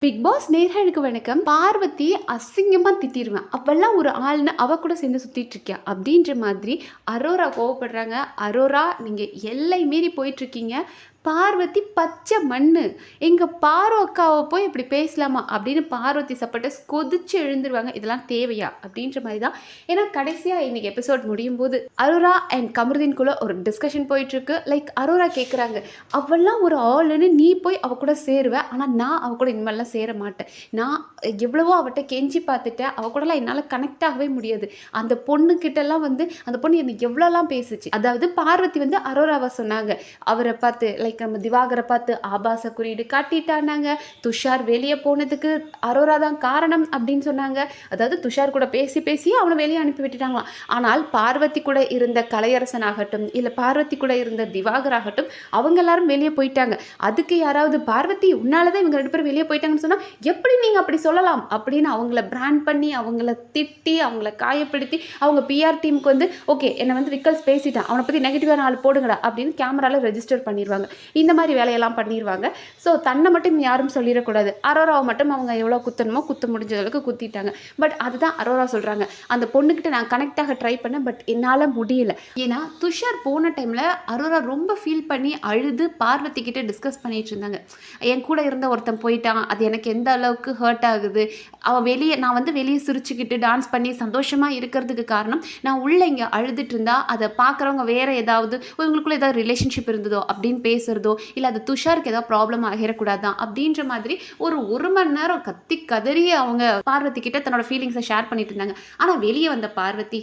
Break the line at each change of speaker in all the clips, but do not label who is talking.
Big pass நேயர்களுக்கு வணக்கம். பார்வதி அசிங்கமா திட்டிருவேன். அவெல்லாம் ஒரு ஆள்னு அவ கூட சேர்ந்து சுத்திட்டு இருக்கியா அப்படின்ற மாதிரி அரோரா கோவப்படுறாங்க. அரோரா நீங்க எல்லை மீறி போயிட்டு இருக்கீங்க. பார்வதி பச்சை மண்ணு. எங்க பாரு அக்காவை போய் இப்படி பேசலாமா அப்படின்னு பார்வதி சப்பட்ட கொதிச்சு எழுந்துருவாங்க. இதெல்லாம் தேவையா அப்படின்ற மாதிரி தான். ஏன்னா கடைசியாக இன்னைக்கு எபிசோட் முடியும் போது அரோரா அண்ட் கமருதீன்குள்ள ஒரு டிஸ்கஷன் போயிட்டு இருக்கு. லைக் அரோரா கேட்குறாங்க, அவெல்லாம் ஒரு ஆளுன்னு நீ போய் அவ கூட சேருவேன், ஆனால் நான் அவ கூட இனிமேல்லாம் சேர மாட்டேன். நான் எவ்வளவோ அவட்ட கெஞ்சி பார்த்துட்டேன், அவ கூடலாம் என்னால் கனெக்ட் ஆகவே முடியாது. அந்த பொண்ணுக்கிட்டலாம் அந்த பொண்ணு என்னை எவ்வளோலாம் பேசுச்சு. அதாவது பார்வதி அரோராவை சொன்னாங்க, அவரை பார்த்து லைக் நம்ம திவாகரை பார்த்து ஆபாச குறியீடு காட்டிட்டானாங்க. துஷார் வெளியே போனதுக்கு அரோரா தான் காரணம் அப்படின்னு சொன்னாங்க. அதாவது துஷார் கூட பேசி பேசி அவனை வெளியே அனுப்பி விட்டுட்டாங்களாம். ஆனால் பார்வதி கூட இருந்த கலையரசன் ஆகட்டும், இல்லை பார்வதி கூட இருந்த திவாகர் ஆகட்டும், அவங்க எல்லாரும் வெளியே போயிட்டாங்க. அதுக்கு யாராவது பார்வதி உன்னாலதான் இவங்க 2 பேரும் வெளியே போயிட்டாங்கன்னு சொன்னா எப்படி நீங்க அப்படி சொல்லலாம் அப்படின்னு அவங்கள பிராண்ட் பண்ணி, அவங்கள திட்டி, அவங்கள காயப்படுத்தி, அவங்க பிஆர் டீமுக்கு ஓகே என்னை விக்கல்ஸ் பேசிட்டான், அவனை பற்றி நெகட்டிவான ஆள் போடுங்கடா அப்படின்னு கேமராவில் ரெஜிஸ்டர் பண்ணிடுவாங்க. இந்த மாதிரி வேலையெல்லாம் பண்ணிடுவாங்க. ஸோ தன்னை மட்டும் யாரும் சொல்லிடக்கூடாது. அரோராவை மட்டும் அவங்க எவ்வளோ குத்தணுமோ குத்த முடிஞ்ச அளவுக்கு குத்திட்டாங்க. பட் அதுதான் அரோரா சொல்கிறாங்க, அந்த பொண்ணுக்கிட்ட நான் கனெக்ட் ஆக ட்ரை பண்ணேன், பட் என்னால் முடியல. ஏன்னா துஷார் போன டைமில் அரோரா ரொம்ப ஃபீல் பண்ணி அழுது பார்வதி கிட்ட டிஸ்கஸ் பண்ணிட்டு இருந்தாங்க. என் கூட இருந்த ஒருத்தன் போயிட்டான், அது எனக்கு எந்த அளவுக்கு ஹர்ட் ஆகுது, அவன் வெளியே நான் வெளியே சிரிச்சுக்கிட்டு டான்ஸ் பண்ணி சந்தோஷமாக இருக்கிறதுக்கு காரணம் நான் உள்ளே இங்கே அழுதுட்டு இருந்தா அதை பார்க்குறவங்க வேறு ஏதாவது உங்களுக்குள்ளே ஏதாவது ரிலேஷன்ஷிப் இருந்ததோ அப்படின்னு பேசுகிறதோ, இல்லை அது துஷாருக்கு ஏதாவது ப்ராப்ளம் ஆகிடக்கூடாதான் அப்படின்ற மாதிரி ஒரு மணி நேரம் கத்தி கதறி அவங்க பார்வதி கிட்ட தன்னோட ஃபீலிங்ஸை ஷேர் பண்ணிட்டு இருந்தாங்க. ஆனால் வெளியே வந்த பார்வதி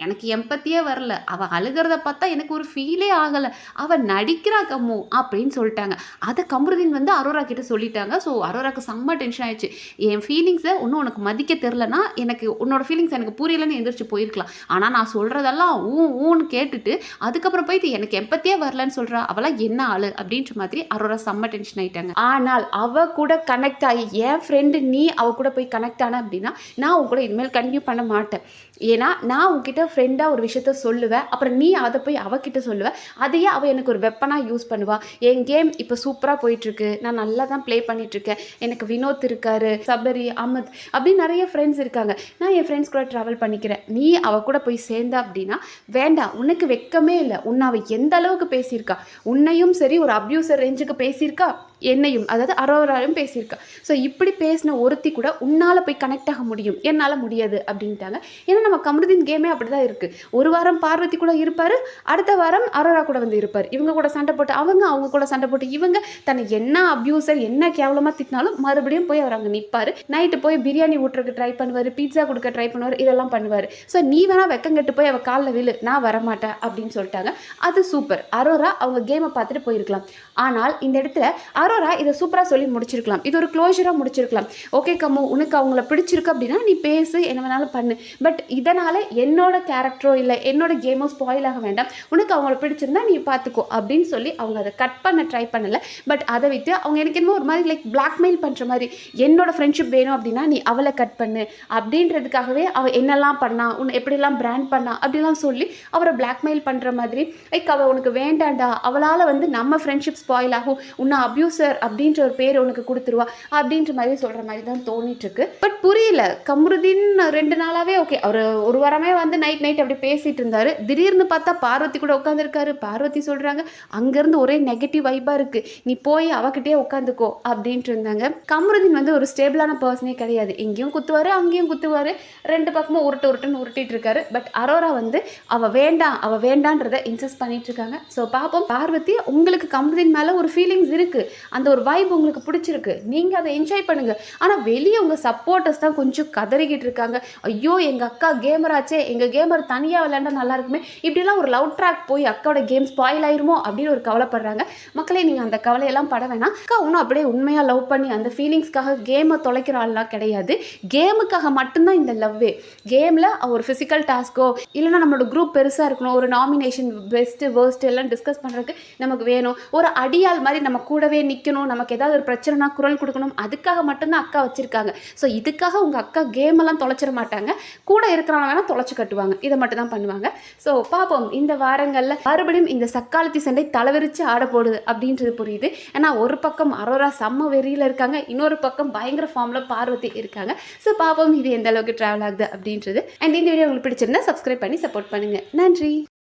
எனக்கு எம்பத்தியே வரல, அவள் அழுகிறத பார்த்தா எனக்கு ஒரு ஃபீலே ஆகலை, அவள் நடிக்கிறா கம்மு அப்படின்னு சொல்லிட்டாங்க. அதை கமருதீன் அரோரா கிட்ட சொல்லிட்டாங்க. ஸோ அரோராக்கு செம்ம டென்ஷன் ஆயிடுச்சு. என் ஃபீலிங்ஸை இன்னும் உனக்கு மதிக்க தெரிலனா, எனக்கு உன்னோட ஃபீலிங்ஸ் எனக்கு புரியலன்னு எந்திரிச்சு போயிருக்கலாம், ஆனால் நான் சொல்கிறதெல்லாம் ஊன்னு கேட்டுட்டு அதுக்கப்புறம் போயிட்டு எனக்கு எம்பத்தியே வரலன்னு சொல்கிறா, அவளாம் என்ன ஆளு அப்படின்ற மாதிரி அரோரா செம்ம டென்ஷன் ஆயிட்டாங்க. ஆனால் அவ கூட கனெக்ட் ஆகி என் ஃப்ரெண்டு நீ அவ கூட போய் கனெக்ட் ஆன அப்படின்னா நான் உன் கூட இனிமேல் கண்டினியூ பண்ண மாட்டேன். ஏன்னா நான் உங்ககிட்ட ஃப்ரெண்டாக ஒரு விஷயத்த சொல்லுவேன், அப்புறம் நீ அதை போய் அவகிட்ட சொல்லுவேன், அதையே அவள் எனக்கு ஒரு வெப்பனாக யூஸ் பண்ணுவாள். என் கேம் இப்போ சூப்பராக போயிட்டுருக்கு, நான் நல்லா தான் ப்ளே பண்ணிகிட்ருக்கேன், எனக்கு வினோத் இருக்காரு, சபரி, அமத் அப்படின்னு நிறைய ஃப்ரெண்ட்ஸ் இருக்காங்க, நான் என் ஃப்ரெண்ட்ஸ் கூட ட்ராவல் பண்ணிக்கிறேன், நீ அவள் கூட போய் சேர்ந்தா அப்படின்னா வேண்டாம், உனக்கு வெக்கமே இல்லை. உன்னை அவள் எந்த அளவுக்கு பேசியிருக்கா, உன்னையும் சரி ஒரு அப்யூசர் ரேஞ்சுக்கு பேசியிருக்கா, என்னையும் அதாவது அரோராவையும் பேசியிருக்கா. ஸோ இப்படி பேசின ஒருத்தி கூட உன்னால் போய் கனெக்ட் ஆக முடியும், என்னால் முடியாது அப்படின்ட்டாங்க. ஏன்னா நம்ம கமருதீன் கேமே அப்படி தான் இருக்குது. ஒரு வாரம் பார்வதி கூட இருப்பார், அடுத்த வாரம் அரோரா கூட இருப்பார். இவங்க கூட சண்டை போட்டு அவங்க கூட சண்டை போட்டு இவங்க தன்னை என்ன அப்யூசர் என்ன கேவலமாக திட்டினாலும் மறுபடியும் போய் அவர் அங்கே நிற்பார். நைட்டு போய் பிரியாணி ஊட்டுறதுக்கு ட்ரை பண்ணுவார், பீட்சா கொடுக்க ட்ரை பண்ணுவார், இதெல்லாம் பண்ணுவார். ஸோ நீ வேணா வெக்கங்கட்டு போய் அவள் காலில் விழு, நான் வரமாட்டேன் அப்படின்னு சொல்லிட்டாங்க. அது சூப்பர். அரோரா அவங்க கேமை பார்த்துட்டு போயிருக்கலாம். ஆனால் இந்த இடத்துல அரோரா இதை சூப்பராக சொல்லி முடிச்சிருக்கலாம், இது ஒரு க்ளோஷராக முடிச்சிருக்கலாம். ஓகே கம்மு, உனக்கு அவங்கள பிடிச்சிருக்கு அப்படின்னா நீ பேசு, என்ன வேணாலும் பண்ணு, பட் இதனால் என்னோட கேரக்டரோ இல்லை என்னோட கேமோ ஸ்பாயில் ஆக வேண்டாம், உனக்கு அவங்கள பிடிச்சிருந்தா நீ பார்த்துக்கோ அப்படின்னு சொல்லி அவங்க அதை கட் பண்ண ட்ரை பண்ணலை. பட் அதை விட்டு அவங்க எனக்கு என்னமோ ஒரு மாதிரி லைக் பிளாக்மெயில் பண்ணுற மாதிரி, என்னோட ஃப்ரெண்ட்ஷிப் வேணும் அப்படின்னா நீ அவளை கட் பண்ணு அப்படின்றதுக்காகவே அவள் என்னெல்லாம் பண்ணா, உன்னை எப்படிலாம் பிராண்ட் பண்ணா அப்படிலாம் சொல்லி அவரை பிளாக்மெயில் பண்ணுற மாதிரி, லைக் அவள் உனக்கு வேண்டாண்டா, அவளால் நம்ம ஃப்ரெண்ட்ஷிப் ஸ்பாயில் ஆகும், உன்னை அப்யூசர் அப்படின்ற ஒரு பேர் உனக்கு கொடுத்துருவா அப்படின்ற மாதிரி சொல்கிற மாதிரி தான் தோணிட்டு இருக்கு. பட் புரியல, கமருதீன் 2 நாளாகவே ஓகே அவர் ஒரு வாரமே நைட் அப்படி பேசிட்டு இருந்தாரு. திடீர்னு பார்த்தா பார்வதி கூட உட்காந்துருக்காரு. பார்வதி சொல்கிறாங்க அங்கேருந்து ஒரே நெகட்டிவ் வைப்பாக இருக்குது, நீ போய் அவகிட்டே உட்காந்துக்கோ அப்படின்ட்டு இருந்தாங்க. கமருதீன் ஒரு ஸ்டேபிளான பர்சனே கிடையாது, எங்கேயும் குத்துவார் அங்கேயும் குத்துவார், 2 பக்கமும் உருட்டுன்னு உருட்டிட்டு இருக்காரு. பட் அரோரா அவள் வேண்டான்றதை இன்சஸ்ட் பண்ணிட்டு இருக்காங்க. ஸோ பார்ப்போம். பார்வதி உங்களுக்கு கமருதீன் மேலே ஒரு ஃபீலிங்ஸ் இருக்குது, அந்த ஒரு வைப் உங்களுக்கு பிடிச்சிருக்கு, நீங்கள் அதை என்ஜாய் பண்ணுங்கள். ஆனால் வெளியே உங்கள் சப்போர்ட்டர்ஸ் தான் கொஞ்சம் கதறிக்கிட்டு இருக்காங்க, ஐயோ எங்கள் அக்கா கேமர் ஆச்சே, எங்கள் கேமர் தனியாக விளையாண்டா நல்லா இருக்குமே, இப்படிலாம் ஒரு லவ் ட்ராக் போய் அக்காவோட கேம் ஸ்பாயில் ஆயிருமோ அப்படின்னு ஒரு கவலைப்படுறாங்க. மக்களே நீங்கள் அந்த கவலையெல்லாம் பட வேணாம். அக்கா ஒன்றும் அப்படியே உண்மையாக லவ் பண்ணி அந்த ஃபீலிங்ஸ்க்காக கேமை தொலைக்கிற ஆள்லாம் கிடையாது. கேமுக்காக மட்டும்தான் இந்த லவ்வே. கேமில் ஒரு ஃபிசிக்கல் டாஸ்க்கோ இல்லைனா நம்மளோட குரூப் பெருசாக இருக்கணும், ஒரு நாமினேஷன் பெஸ்ட்டு வேர்ஸ்ட்டு எல்லாம் டிஸ்கஸ் பண்ணுறதுக்கு நமக்கு வேணும், ஒரு அடியாள் மாதிரி நம்ம கூடவே நிற்க நிற்கணும், நமக்கு ஏதாவது ஒரு பிரச்சனைனா குரல் கொடுக்கணும், அதுக்காக மட்டும்தான் அக்கா வச்சுருக்காங்க. ஸோ இதுக்காக உங்கள் அக்கா கேமெல்லாம் தொலைச்சிட மாட்டாங்க, கூட இருக்கிறவங்க வேணால் தொலைச்சி கட்டுவாங்க, இதை மட்டும் தான் பண்ணுவாங்க. ஸோ பார்ப்போம் இந்த வாரங்களில் மறுபடியும் இந்த சக்காலத்தி சண்டை தலைவிரிச்சு ஆட போடுது அப்படின்றது புரியுது. ஏன்னா ஒரு பக்கம் அரோரா செம்ம வெறியில் இருக்காங்க, இன்னொரு பக்கம் பயங்கர ஃபார்மில் பார்வதி இருக்காங்க. ஸோ பார்ப்போம் இது எந்த அளவுக்கு ட்ராவல் ஆகுது அப்படின்றது. அண்ட் இந்த வீடியோ உங்களுக்கு பிடிச்சிருந்தா சப்ஸ்கிரைப் பண்ணி சப்போர்ட் பண்ணுங்கள். நன்றி.